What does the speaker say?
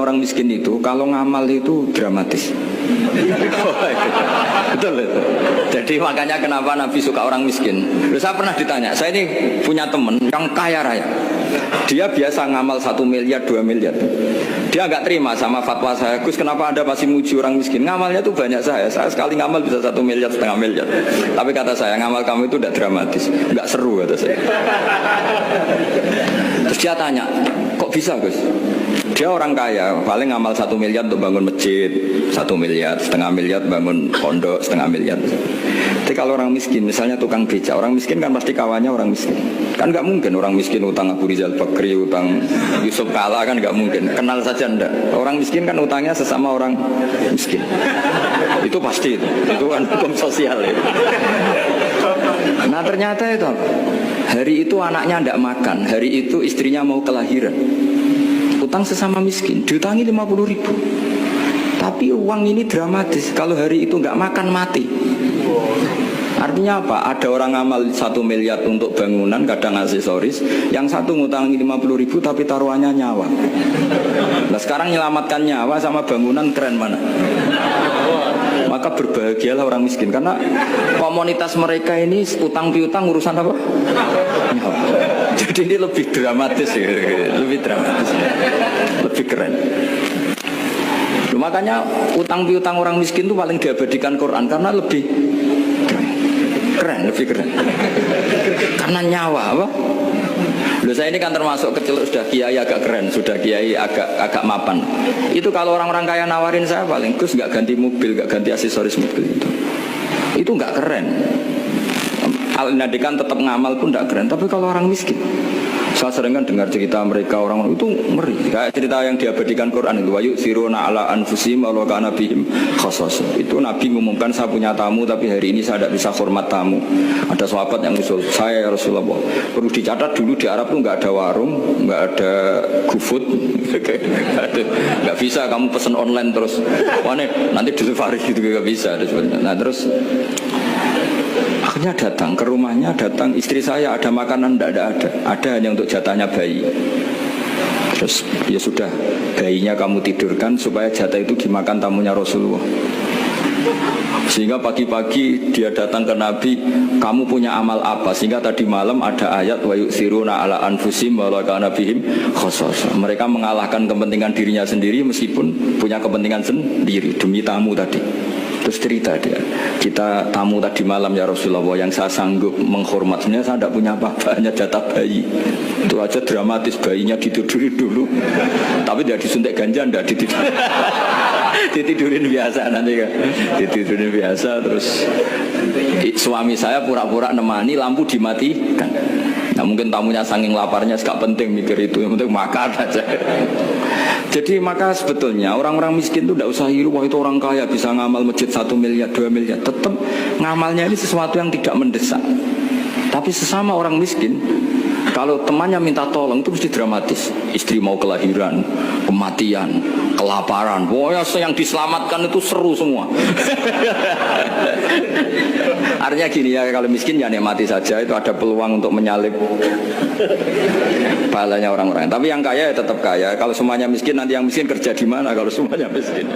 orang miskin itu kalau ngamal itu dramatis. Betul itu. Jadi makanya kenapa Nabi suka orang miskin. Lalu saya pernah ditanya, saya ini punya teman yang kaya raya. Dia biasa ngamal 1 miliar, 2 miliar. Dia nggak terima sama fatwa saya, Gus kenapa Anda masih muji orang miskin? Ngamalnya tuh banyak saya sekali ngamal bisa 1 miliar, setengah miliar. Tapi kata saya, ngamal kamu itu tidak dramatis, nggak seru kata saya. Terus dia tanya, kok bisa Gus? Dia orang kaya, paling ngamal 1 miliar untuk bangun masjid, 1 miliar, setengah miliar bangun pondok, setengah miliar. Tapi kalau orang miskin, misalnya tukang beca, orang miskin kan pasti kawannya orang miskin. Kan nggak mungkin orang miskin utang Abu Rizal Bakri, utang Yusuf Kala, kan nggak mungkin. Kenal saja enggak. Orang miskin kan utangnya sesama orang miskin. Itu pasti itu kan hukum sosial itu. Nah ternyata itu hari itu anaknya enggak makan, hari itu istrinya mau kelahiran. Utang sesama miskin, diutangi 50.000. Tapi uang ini dramatis. Kalau hari itu nggak makan mati. Artinya apa? Ada orang ngamal 1 miliar untuk bangunan, kadang aksesoris. Yang satu ngutangi 50.000 tapi taruhannya nyawa. Nah sekarang menyelamatkan nyawa sama bangunan keren mana? Maka berbahagialah orang miskin. Karena komunitas mereka ini utang piutang urusan apa? Nyawa. Jadi ini lebih dramatis ya, lebih dramatis, lebih keren. Makanya utang piutang orang miskin itu paling diabadikan Quran karena lebih keren, lebih keren. Karena nyawa apa? Loh saya ini kan termasuk kecil sudah kiai agak keren, sudah kiai agak mapan. Itu kalau orang-orang kaya nawarin saya paling Gus nggak ganti mobil, nggak ganti aksesoris mobil itu nggak keren. Al-Nadikan tetap ngamal pun tidak keren. Tapi kalau orang miskin, saya sering kan dengar cerita mereka orang itu ngeri. Kayak cerita yang diabadikan Quran itu, wayu siruna ala anfusihim walau kana bihim khassas. Itu Nabi mengumumkan saya punya tamu, tapi hari ini saya tidak bisa hormat tamu. Ada sahabat yang usul saya ya Rasulullah. Perlu dicatat dulu di Arab tuh nggak ada warung, nggak ada GoFood, nggak bisa kamu pesen online terus. Wah nih, nanti delivery gitu nggak bisa. Nah terus akhirnya datang ke rumahnya, datang istri saya ada makanan tidak ada hanya untuk jatahnya bayi. Terus ya sudah, bayinya kamu tidurkan supaya jatah itu dimakan tamunya Rasulullah. Sehingga pagi-pagi dia datang ke Nabi, kamu punya amal apa? Sehingga tadi malam ada ayat wa yusiruna ala anfusihim walau kana bihim khassas. Mereka mengalahkan kepentingan dirinya sendiri meskipun punya kepentingan sendiri demi tamu tadi. Terus cerita dia, kita tamu tadi malam ya Rasulullah, yang saya sanggup menghormat, sebenarnya saya tidak punya apa-apa, hanya jatah bayi. Itu aja dramatis, bayinya ditidurin dulu, tapi tidak disuntik ganja, tidak ditidurin. Ditidurin biasa nanti kan, ditidurin biasa. Terus suami saya pura-pura nemani, lampu dimatikan. Nah mungkin tamunya saking laparnya gak penting mikir itu, yang penting makan aja. Jadi maka sebetulnya orang-orang miskin itu tidak usah hiru, wah itu orang kaya bisa ngamal masjid 1 miliar, 2 miliar. Tetap ngamalnya ini sesuatu yang tidak mendesak. Tapi sesama orang miskin, kalau temannya minta tolong itu mesti dramatis. Istri mau kelahiran, kematian, kelaparan. Pokoknya yang diselamatkan itu seru semua. Artinya gini ya, kalau miskin ya nikmati saja, itu ada peluang untuk menyalip pahalanya orang-orang. Tapi yang kaya ya tetap kaya. Kalau semuanya miskin, nanti yang miskin kerja di mana kalau semuanya miskin?